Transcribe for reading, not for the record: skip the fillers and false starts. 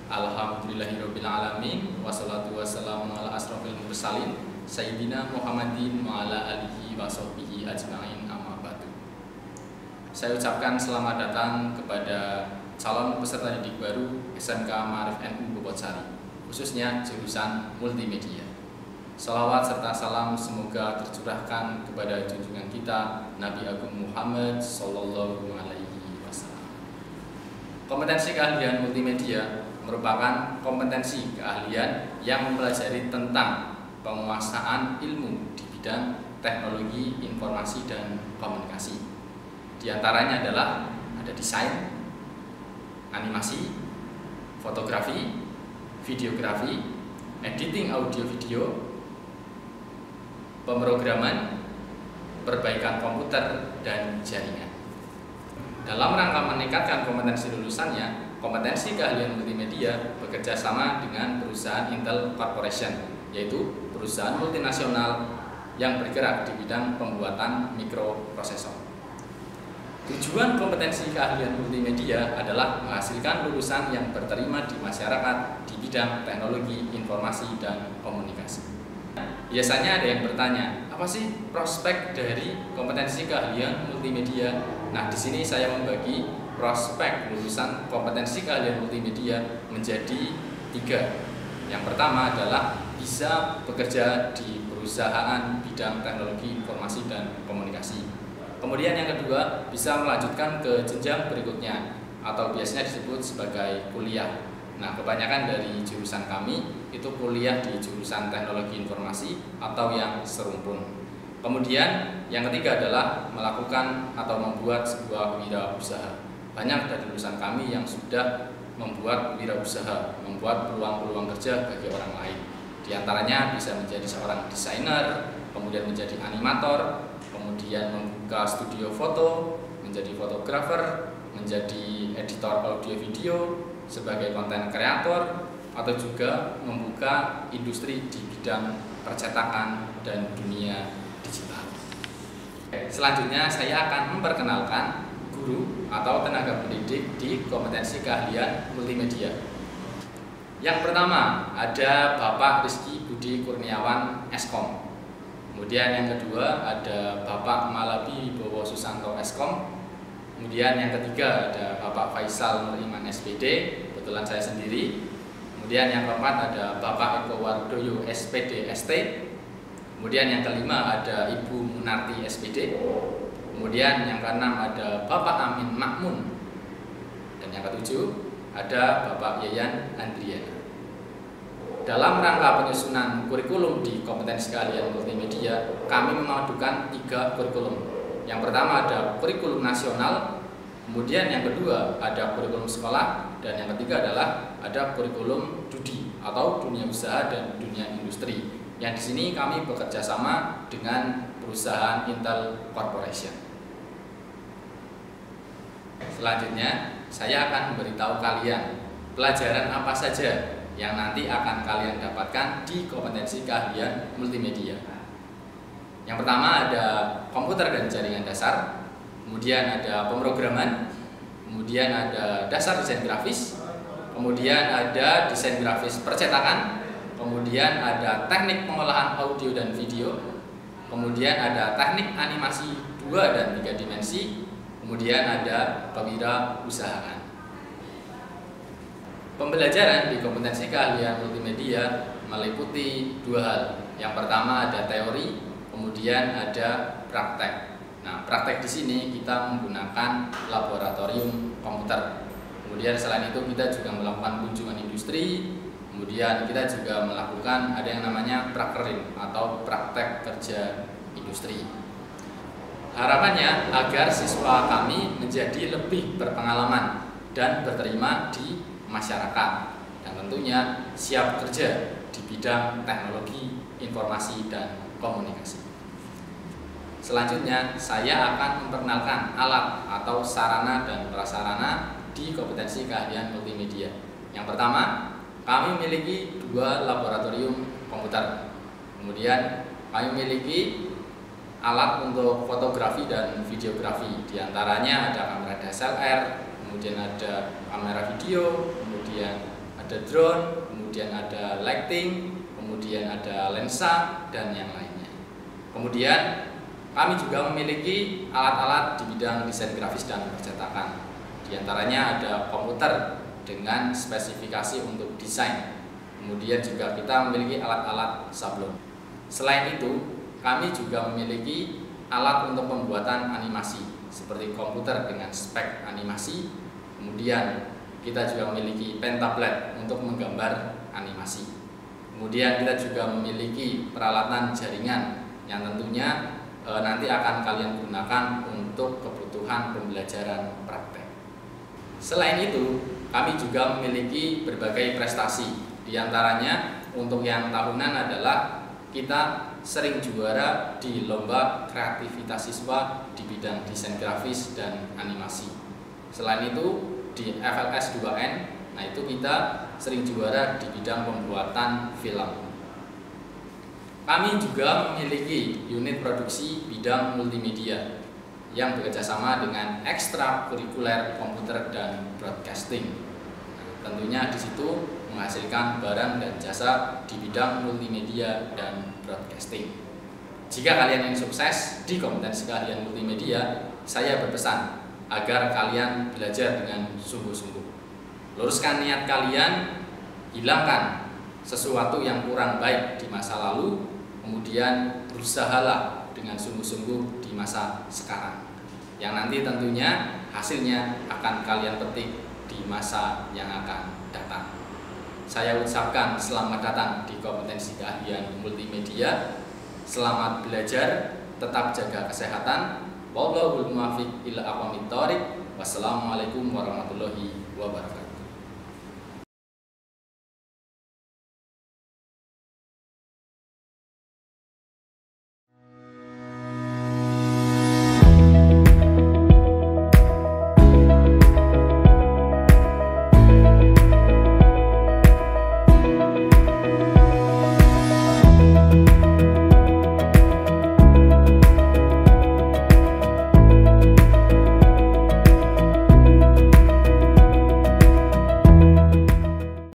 Alhamdulillahirabbil alamin wassalatu wassalamu ala asrofil mursalin Sayyidina Muhammadin wa ala alihi wa sahbihi ajma'in amma ba'du. Saya ucapkan selamat datang kepada calon peserta didik baru SMK Ma'arif NU Bobotsari, khususnya jurusan multimedia. Salawat serta salam semoga tercurahkan kepada junjungan kita Nabi Agung Muhammad Sallallahu Alaihi Wasallam. Kompetensi keahlian multimedia merupakan kompetensi keahlian yang mempelajari tentang penguasaan ilmu di bidang teknologi informasi dan komunikasi. Di antaranya adalah ada desain, animasi, fotografi, videografi, editing audio video, pemrograman, perbaikan komputer, dan jaringan. Dalam rangka meningkatkan kompetensi lulusannya, kompetensi keahlian multimedia bekerja sama dengan perusahaan Intel Corporation, yaitu perusahaan multinasional yang bergerak di bidang pembuatan mikroprosesor. Tujuan kompetensi keahlian multimedia adalah menghasilkan lulusan yang berterima di masyarakat di bidang teknologi, informasi, dan komunikasi. Biasanya ada yang bertanya, apa sih prospek dari kompetensi keahlian multimedia? Nah, di sini saya membagi prospek lulusan kompetensi keahlian multimedia menjadi 3. Yang pertama adalah bisa bekerja di perusahaan bidang teknologi informasi dan komunikasi. Kemudian yang kedua, bisa melanjutkan ke jenjang berikutnya atau biasanya disebut sebagai kuliah. Nah, kebanyakan dari jurusan kami itu kuliah di jurusan teknologi informasi atau yang serumpun. Kemudian yang ketiga adalah melakukan atau membuat sebuah wirausaha. Banyak dari lulusan kami yang sudah membuat wirausaha, membuat peluang-peluang kerja bagi orang lain. Di antaranya bisa menjadi seorang desainer, kemudian menjadi animator, kemudian membuka studio foto, menjadi fotografer, menjadi editor audio video, sebagai konten kreator, atau juga membuka industri di bidang percetakan dan dunia digital. Selanjutnya saya akan memperkenalkan guru atau tenaga pendidik di kompetensi keahlian multimedia. Yang pertama ada Bapak Rizky Budi Kurniawan Eskom. Kemudian yang kedua ada Bapak Malabi Bowo Susanto Eskom. Kemudian yang ketiga ada Bapak Faisal Nuriman SPD, kebetulan saya sendiri. Kemudian yang keempat ada Bapak Eko Wardoyo SPD ST. Kemudian yang kelima ada Ibu Munarti SPD. Kemudian yang keenam ada Bapak Amin Makmun. Dan yang ketujuh ada Bapak Yayan Andriana. Dalam rangka penyusunan kurikulum di kompetensi keahlian multimedia, kami memadukan 3 kurikulum. Yang pertama ada kurikulum nasional, kemudian yang kedua ada kurikulum sekolah, dan yang ketiga adalah ada kurikulum DUDI atau dunia usaha dan dunia industri. Yang di sini kami bekerja sama dengan perusahaan Intel Corporation. Selanjutnya, saya akan memberitahu kalian pelajaran apa saja yang nanti akan kalian dapatkan di kompetensi keahlian multimedia. Yang pertama ada komputer dan jaringan dasar, kemudian ada pemrograman, kemudian ada dasar desain grafis, kemudian ada desain grafis percetakan, kemudian ada teknik pengolahan audio dan video, kemudian ada teknik animasi 2 dan 3 dimensi, kemudian ada pewirausahaan. Pembelajaran di kompetensi keahlian multimedia meliputi 2 hal. Yang pertama ada teori, kemudian ada praktek. Nah, praktek di sini kita menggunakan laboratorium komputer. Kemudian selain itu kita juga melakukan kunjungan industri. Kemudian kita juga melakukan ada yang namanya prakerin atau praktek kerja industri. Harapannya agar siswa kami menjadi lebih berpengalaman dan berterima di masyarakat, dan tentunya siap kerja di bidang teknologi, informasi, dan komunikasi. Selanjutnya saya akan memperkenalkan alat atau sarana dan prasarana di kompetensi keahlian multimedia. Yang pertama, kami memiliki 2 laboratorium komputer. Kemudian kami memiliki alat untuk fotografi dan videografi. Di antaranya ada kamera DSLR, kemudian ada kamera video, kemudian ada drone, kemudian ada lighting, kemudian ada lensa, dan yang lainnya. Kemudian kami juga memiliki alat-alat di bidang desain grafis dan percetakan. Di antaranya ada komputer dengan spesifikasi untuk desain. Kemudian juga kita memiliki alat-alat sablon. Selain itu, kami juga memiliki alat untuk pembuatan animasi seperti komputer dengan spek animasi. Kemudian kita juga memiliki pen tablet untuk menggambar animasi. Kemudian kita juga memiliki peralatan jaringan yang tentunya nanti akan kalian gunakan untuk kebutuhan pembelajaran praktek. Selain itu, kami juga memiliki berbagai prestasi. Di antaranya untuk yang tahunan adalah kita sering juara di lomba kreativitas siswa di bidang desain grafis dan animasi. Selain itu di FLS 2N, nah itu kita sering juara di bidang pembuatan film. Kami juga memiliki unit produksi bidang multimedia yang bekerjasama dengan ekstrakurikuler komputer dan broadcasting. Nah, tentunya di situ menghasilkan barang dan jasa di bidang multimedia dan broadcasting. Jika kalian ingin sukses di kompetensi keahlian multimedia, saya berpesan agar kalian belajar dengan sungguh-sungguh. Luruskan niat kalian, hilangkan sesuatu yang kurang baik di masa lalu, kemudian berusahalah dengan sungguh-sungguh di masa sekarang, yang nanti tentunya hasilnya akan kalian petik di masa yang akan datang. Saya ucapkan selamat datang di kompetensi keahlian multimedia. Selamat belajar, tetap jaga kesehatan. Wallahul muwaffiq ila aqwamit thoriq. Wassalamualaikum warahmatullahi wabarakatuh.